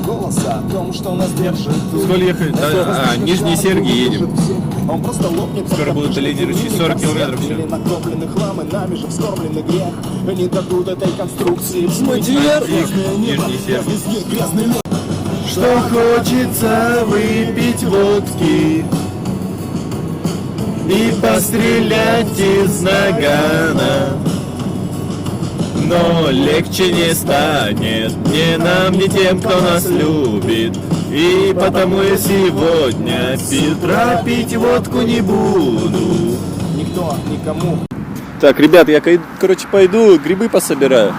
голоса о том, что нас держит. Сколько ехать? Нижний Сергий едем. Он просто лопнет. Скоро будут долететь ручьи, 40 километров все. Накопленных лам и нами же вскормленный грех. Не дадут этой конструкции взмыть вверх. Нижний Сергий. Что хочется выпить водки и пострелять из нагана, но легче не станет ни нам, ни тем, кто нас любит. И потому я сегодня Петра пить водку не буду. Никто, никому. Так, ребят, я, короче, пойду грибы пособираю.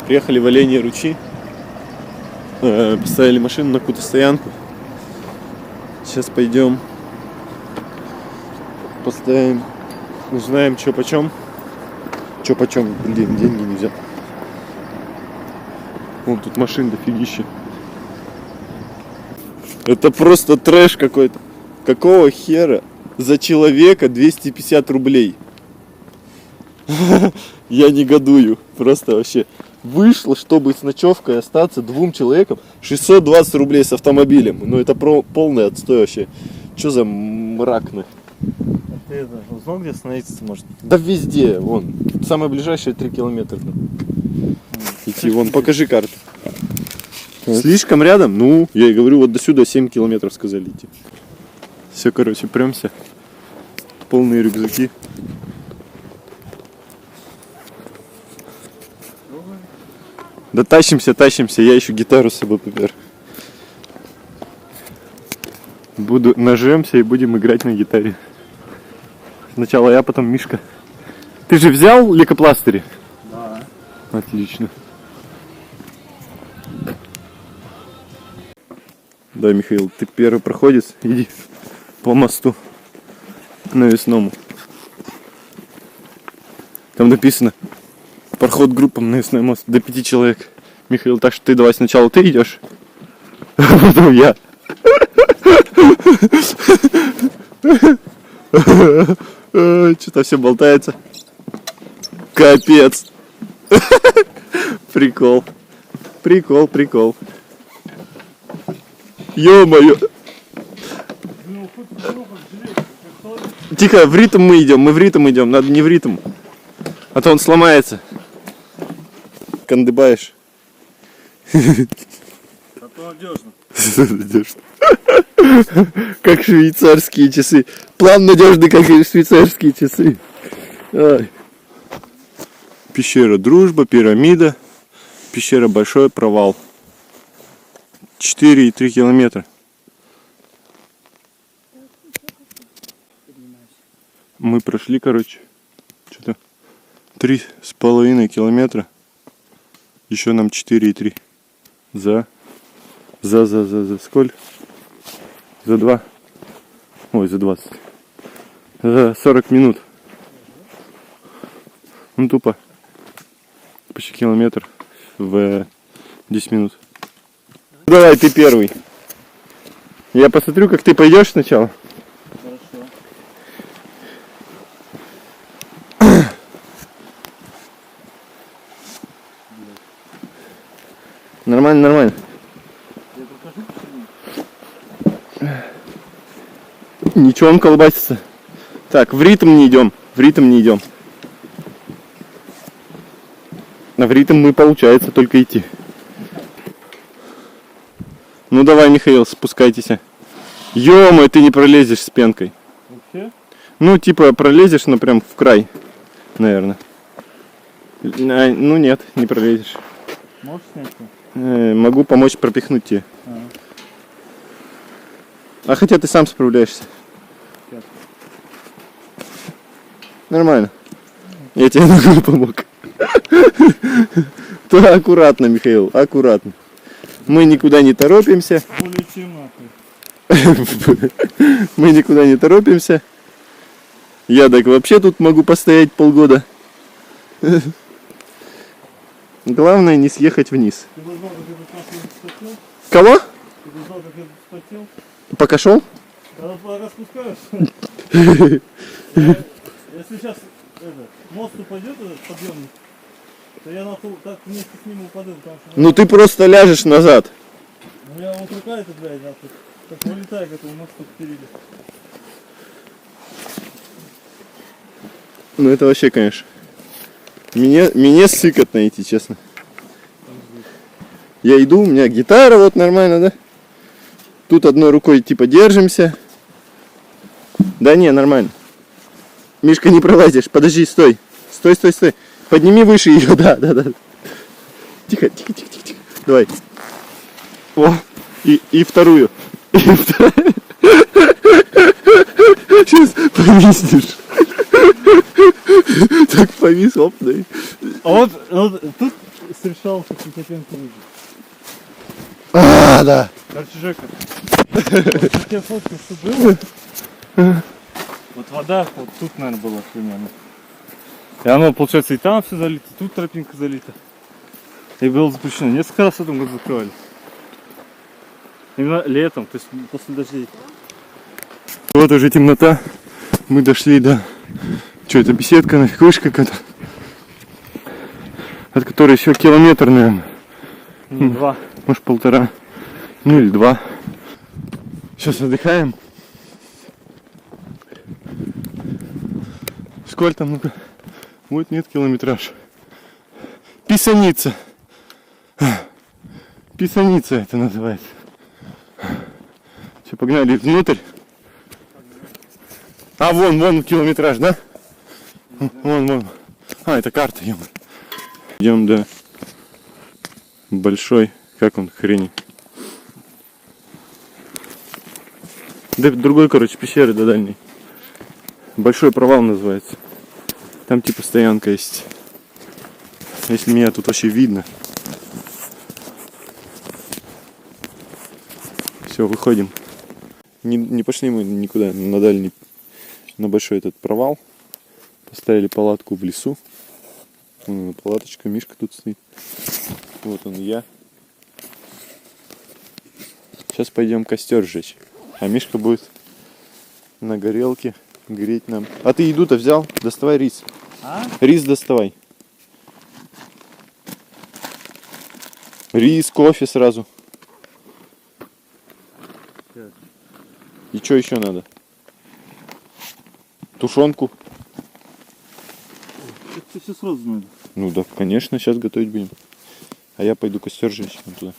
Приехали в Оленьи ручьи. Поставили машину на какую-то стоянку. Сейчас пойдем поставим, узнаем, что почем. Что почем, блин, деньги нельзя. Вон тут машин дофигища. Это просто трэш какой-то. Какого хера за человека 250 рублей? Я негодую. Просто вообще. Вышло, чтобы с ночевкой остаться двум человекам, 620 рублей с автомобилем. Ну это полный отстой вообще. Что за мрак на? Ты это, узнал, где остановиться может? Да везде, вон. Самое ближайшее 3 километра. Идти, вон, покажи карту. Слишком рядом? Ну, я и говорю, вот до сюда 7 километров сказали идти. Все, короче, прёмся. Полные рюкзаки. Да тащимся, я еще гитару с собой попер. Нажмемся и будем играть на гитаре. Сначала я, потом Мишка. Ты же взял лейкопластыри? Да. Отлично. Да, Михаил, ты первый проходец, иди по мосту навесному. Там написано: проход группам навесной мост до 5 человек. Михаил, так что ты давай сначала ты идешь, а потом я. Что-то все болтается. Капец. Прикол. Прикол. Ё-моё. Тихо, в ритм мы в ритм идем, надо не в ритм. А то он сломается. Кандыбаешь. Зато надежно. Как швейцарские часы. План надежный, как и швейцарские часы. Ай. Пещера Дружба, пирамида. Пещера Большой провал. 4,3 километра. Мы прошли, короче, что-то 3,5 километра. Еще нам 4,3. За сколько? За 2. Ой, за 20. За 40 минут. Ну тупо. Почти километр в 10 минут. Давай, ты первый. Я посмотрю, как ты пойдешь сначала. Хорошо. Нормально. Ничего, он колбасится. Так, в ритм не идем. А в ритм мы, получается, только идти. Ну давай, Михаил, спускайтесь. Ё-моё, ты не пролезешь с пенкой. Вообще? Ну, типа, пролезешь, но прям в край, наверное. Ну нет, не пролезешь. Можешь снять? Могу помочь пропихнуть тебе. А хотя ты сам справляешься. Сейчас. Нормально. Я тебе ногой помог. То аккуратно, Михаил, аккуратно. Мы никуда не торопимся. Более чем нахуй. Мы никуда не торопимся. Я так вообще тут могу постоять полгода. Главное не съехать вниз. Ты узнал, как этот нахуй вспотел? Кого? Ты узнал, как этот вспотел? Пока шел? Когда спускаешься. Если сейчас мост упадет, этот подъемник, это я нахуй так вместе с ним упаду, потому что... Ну ты просто ляжешь назад. У меня вот рука эта, блядь, нахуй, как вылетает к этому мосту впереди. Ну это вообще, конечно. Мне сыкотно идти, честно. Я иду, у меня гитара вот нормально, да? Тут одной рукой типа держимся. Да не, нормально. Мишка, не пролазишь. Подожди, стой. Стой, стой, стой. Подними выше ее, да. Тихо. Давай. О, и вторую. Сейчас повиснешь. Так повис, оп, да. А вот тут встречался Кипятенко выжил. Да. Короче, Жека, вот я фотку, что было. Вот вода вот тут, наверное, была примерно. И оно, получается, и там все залито, и тут тропинка залита. И было запрещено. Несколько раз в этом году закрывали. Именно летом, то есть после дождей. Вот уже темнота. Мы дошли до... Что это, беседка, нафиг, вышка какая-то? От которой еще километр, наверное. Не, 2. Может 1,5. Ну или 2. Сейчас отдыхаем. Сколько там, ну-ка? Вот нет километраж. Писаница. Писаница это называется. Все, погнали внутрь. А, вон километраж, да? Вон. А, это карта, ё-моё. Идем до большой, как он, хрени. До другой, короче, пещеры, до дальней. Большой провал называется. Там типа стоянка есть. Если меня тут вообще видно. Все, выходим. Не пошли мы никуда, на дальний, на большой этот провал. Поставили палатку в лесу. Вон палаточка, Мишка тут стоит. Вот он, я. Сейчас пойдем костер сжечь. А Мишка будет на горелке греть нам. А ты еду-то взял? Доставай рис. А? Рис доставай. Рис, кофе сразу. Так. И что еще надо? Тушенку. Это все сразу надо. Ну да, конечно, сейчас готовить будем. А я пойду костер жечь вон туда.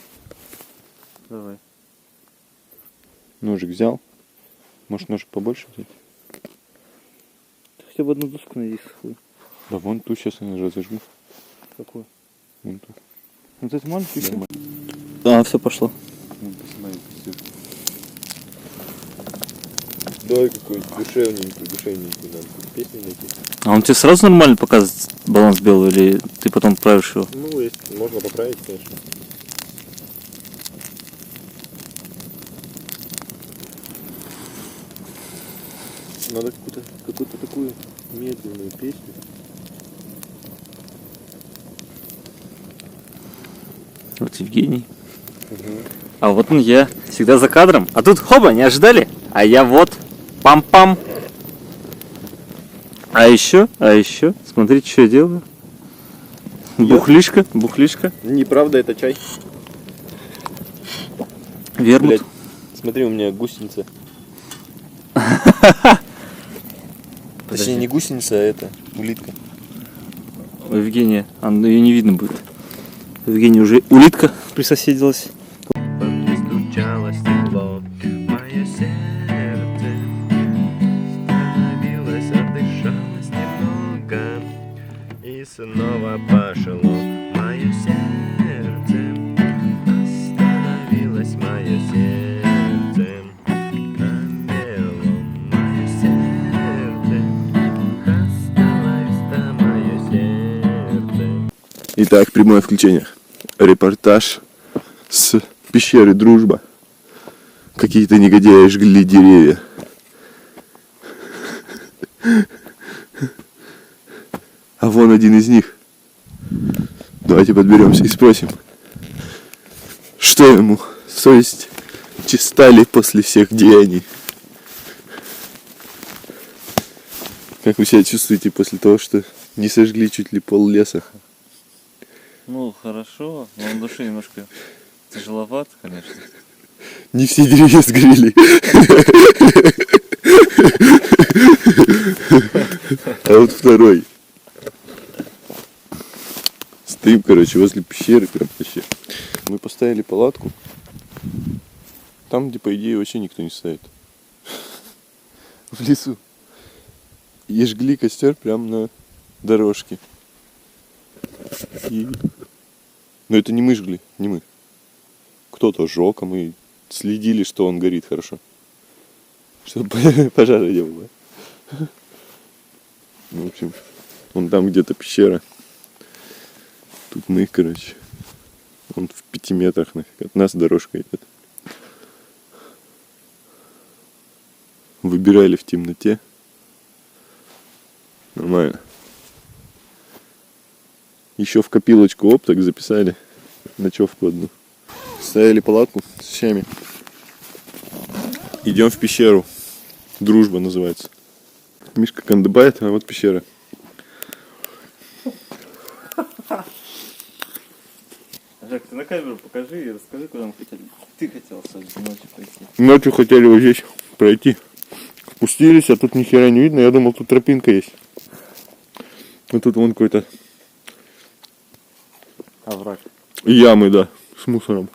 Давай. Ножик взял. Может, ножик побольше взять? Хотя бы одну доску найди сухую. Да вон ту сейчас я разожгу. Какую? Вон ту. Вот это маленький еще? Да, все пошло. Вон, посмотри, костер. Давай какой-нибудь душевненький надо тут песни найти. А он тебе сразу нормально показывает баланс белый, или ты потом правишь его? Ну, если можно поправить, конечно. Надо какую-то такую медленную песню. Вот Евгений. А вот он я, всегда за кадром. А тут хоба, не ожидали? А я вот, пам-пам. А еще, смотрите, что я делаю. Бухлишка. Неправда, это чай. Вермут. Блядь, смотри, у меня гусеница. Точнее, не гусеница, а это улитка. У Евгения, ее не видно будет. У Евгения уже улитка присоседилась. Постучалось тепло в мое сердце, становилось, отдышалось немного, и снова пошло мое сердце, остановилось мое сердце, обело мое сердце, остановится мое сердце. Итак, прямое включение. Репортаж с пещеры Дружба. Какие-то негодяи жгли деревья. А вон один из них. Давайте подберемся и спросим, что ему, совесть чиста ли после всех деяний? Как вы себя чувствуете после того, что не сожгли чуть ли пол леса? Ну, хорошо, но на душе немножко тяжеловато, конечно. Не все деревья сгорели. А вот второй. Стоим, короче, возле пещеры, прям вообще. Мы поставили палатку. Там, где, по идее, вообще никто не ставит. В лесу. И жгли костер прям на дорожке. И... Но это не мы жгли, не мы. Кто-то жег, а мы следили, что он горит хорошо. Чтобы пожара не было. Ну, в общем, вон там где-то пещера. Тут мы, короче. Он в 5 метрах нафиг. От нас дорожка идет. Выбирали в темноте. Нормально. Еще в копилочку опток записали ночевку одну. Ставили палатку с вещами. Идем в пещеру. Дружба называется. Мишка кандыбает, а вот пещера. Жек, ты на камеру покажи и расскажи, куда мы хотели. Ты хотел ночью пойти. Ночью хотели вот здесь пройти. Спустились, а тут ни хера не видно. Я думал, тут тропинка есть. А тут вон какой-то Овраг. ямы, да, с мусором.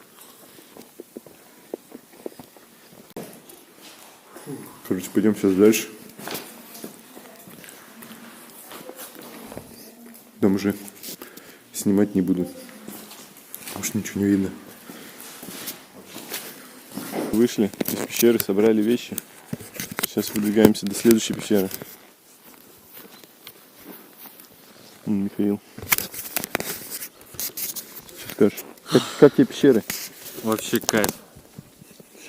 Короче, пойдем сейчас дальше. Там уже снимать не буду. Потому что ничего не видно. Вышли из пещеры, собрали вещи. Сейчас выдвигаемся до следующей пещеры. Михаил. Что скажешь? Как тебе пещеры? Вообще кайф.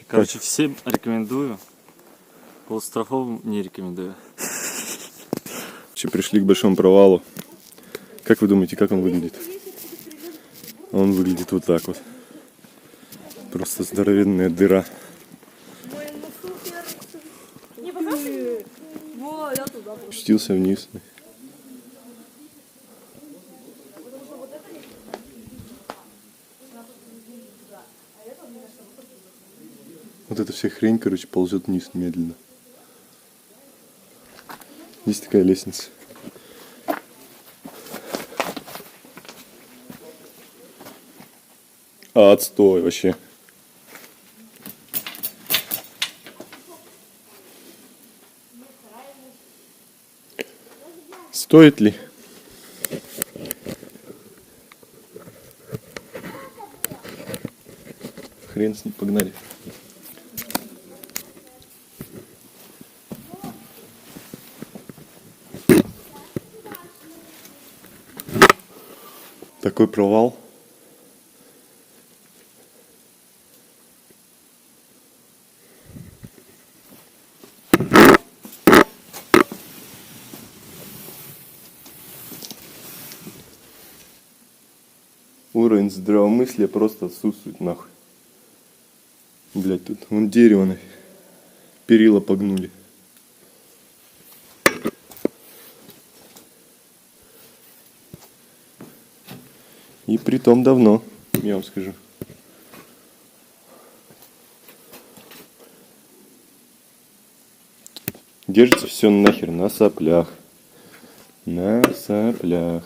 Короче, всем рекомендую. Полустраховым не рекомендую. Пришли к большому провалу. Как вы думаете, как он выглядит? Он выглядит вот так вот. Просто здоровенная дыра. Спустился вниз. Вот эта вся хрень, короче, ползет вниз медленно. Есть такая лестница. Отстой вообще. Стоит ли? Хрен с ним, погнали. Такой провал. Уровень здравомыслия просто отсутствует нахуй. Блять, тут вон дерево нафиг. Перила погнули. И притом давно, я вам скажу. Держится все нахер на соплях. На соплях.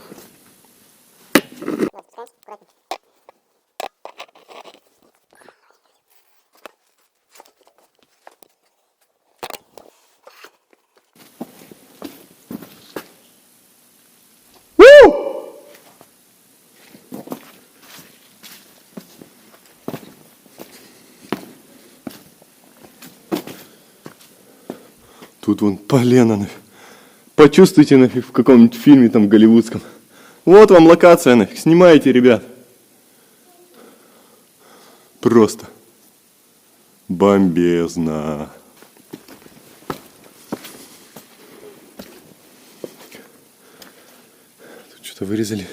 Тут вон полено нафиг. Почувствуйте нафиг в каком-нибудь фильме там голливудском. Вот вам локация нафиг. Снимайте, ребят. Просто бомбезно. Тут что-то вырезали.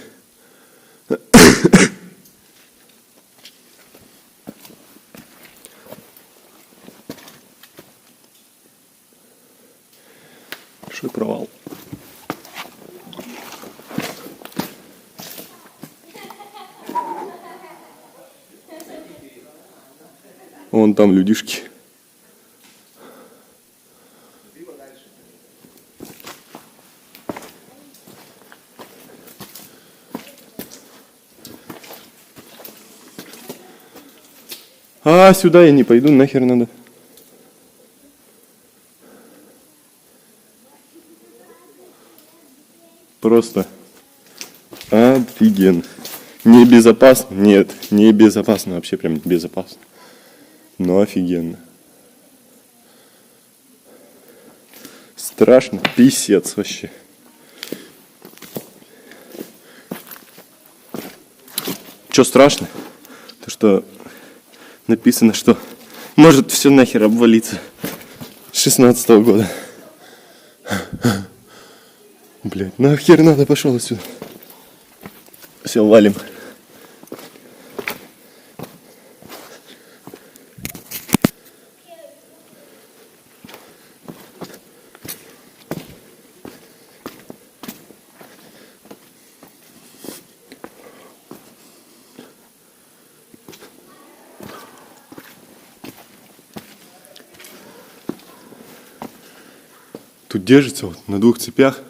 Большой провал. Вон там людишки. А, сюда я не пойду, нахер надо. Просто офигенно. Небезопасно? Нет, не безопасно, вообще прям безопасно. Но офигенно. Страшно, писец вообще. Что страшно? То, что написано, что может все нахер обвалиться. 16-го года. Блять, нахер надо, пошел отсюда. Все, валим. Тут держится вот на 2 цепях.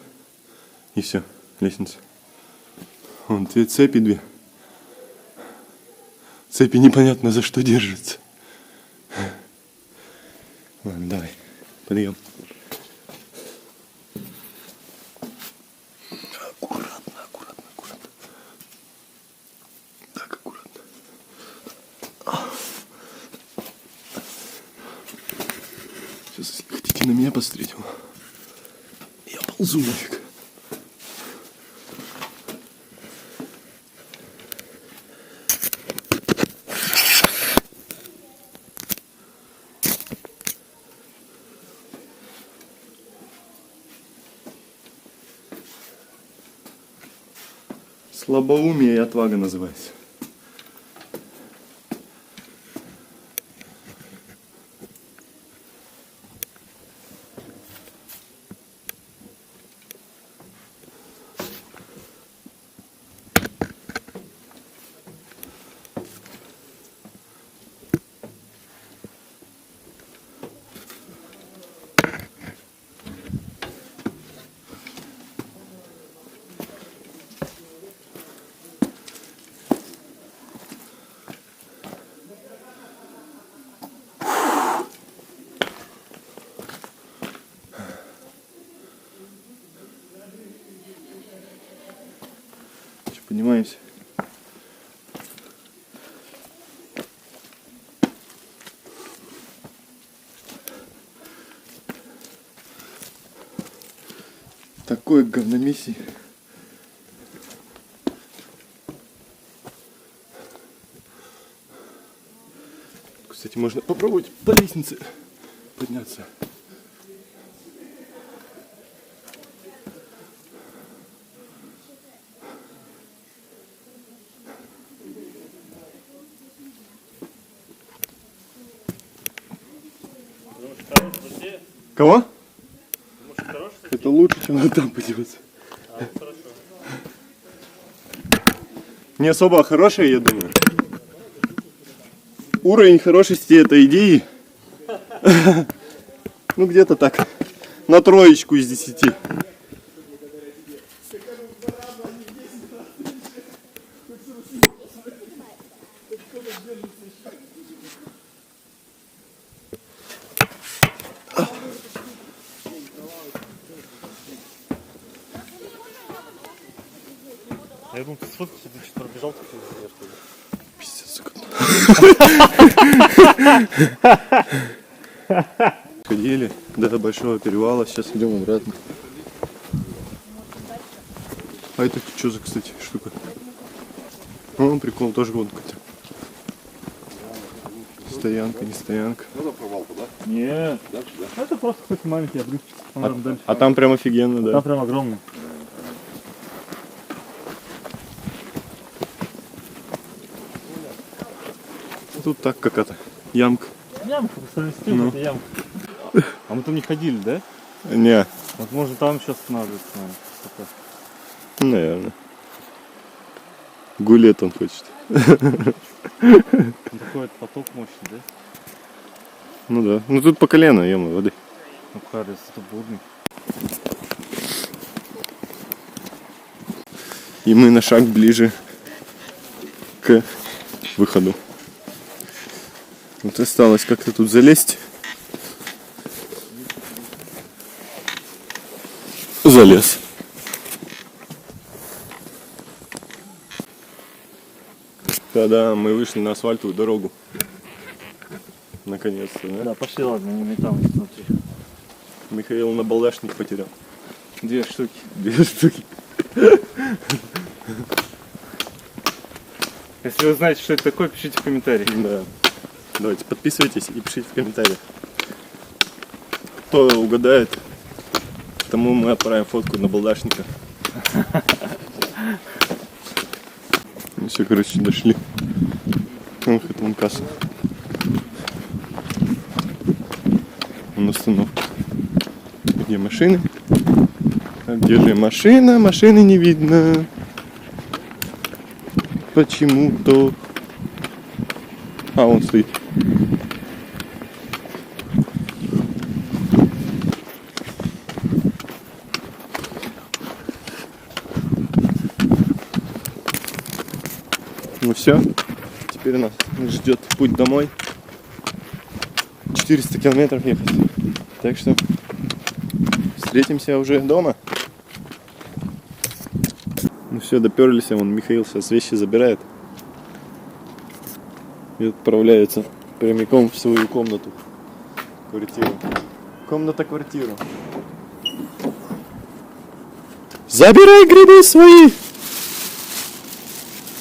И все, лестница. Вон две цепи, две. Цепи непонятно за что держатся. Ладно, давай, подъем. Аккуратно, аккуратно, аккуратно. Так, аккуратно. Сейчас, если хотите на меня посмотреть, я ползу нафиг. Слабоумие и отвага называется. Поднимаемся. Такое говномесие. Кстати, можно попробовать по лестнице подняться. Кого? Это лучше, чем на там подниматься. Не особо хорошая, я думаю. Уровень хорошести этой идеи, ну где-то так, на 3 из 10. Я думал, ты сфоткался, ты что-то пробежал, такой Пиздец, ходили до большого перевала, сейчас идем обратно. А это что за, кстати, штука? О, прикол, тоже вон какой-то. Стоянка, не стоянка. Нет, это просто какой-то маленький обрыв. А там прям офигенно, да. Там прям огромный. Тут так какая-то ямка. Ямка, совместил, Ну. это ямка. А мы там не ходили, да? Не, Вот можно там сейчас останавливаться, наверное. наверное. Гулет он хочет. Такой вот поток мощный, да? Ну да. Ну тут по колено, ё-моё, воды. Ну, Харрис, это бурный. И мы на шаг ближе к выходу. Вот осталось как-то тут залезть. Залез. Да-да, мы вышли на асфальтовую дорогу. Наконец-то, да? Да, пошли, ладно, не метам внутри. Михаил на балдашник потерял. 2 штуки. 2 штуки. Если вы знаете, что это такое, пишите в комментариях. Да. Давайте подписывайтесь и пишите в комментариях. Кто угадает, тому мы отправим фотку на балдашника. Ну все, короче, дошли. Ох, это вон касса. Вон остановка. Где машины? А где же машина? Машины не видно. Почему-то. А, он стоит. Ну все, теперь нас ждет путь домой. 400 километров ехать. Так что встретимся уже дома. Ну все, доперлись, вон Михаил сейчас вещи забирает и отправляется прямиком в свою комнату. Квартиру. Комната-квартиру. Забирай грибы свои!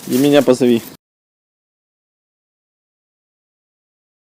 И меня позови.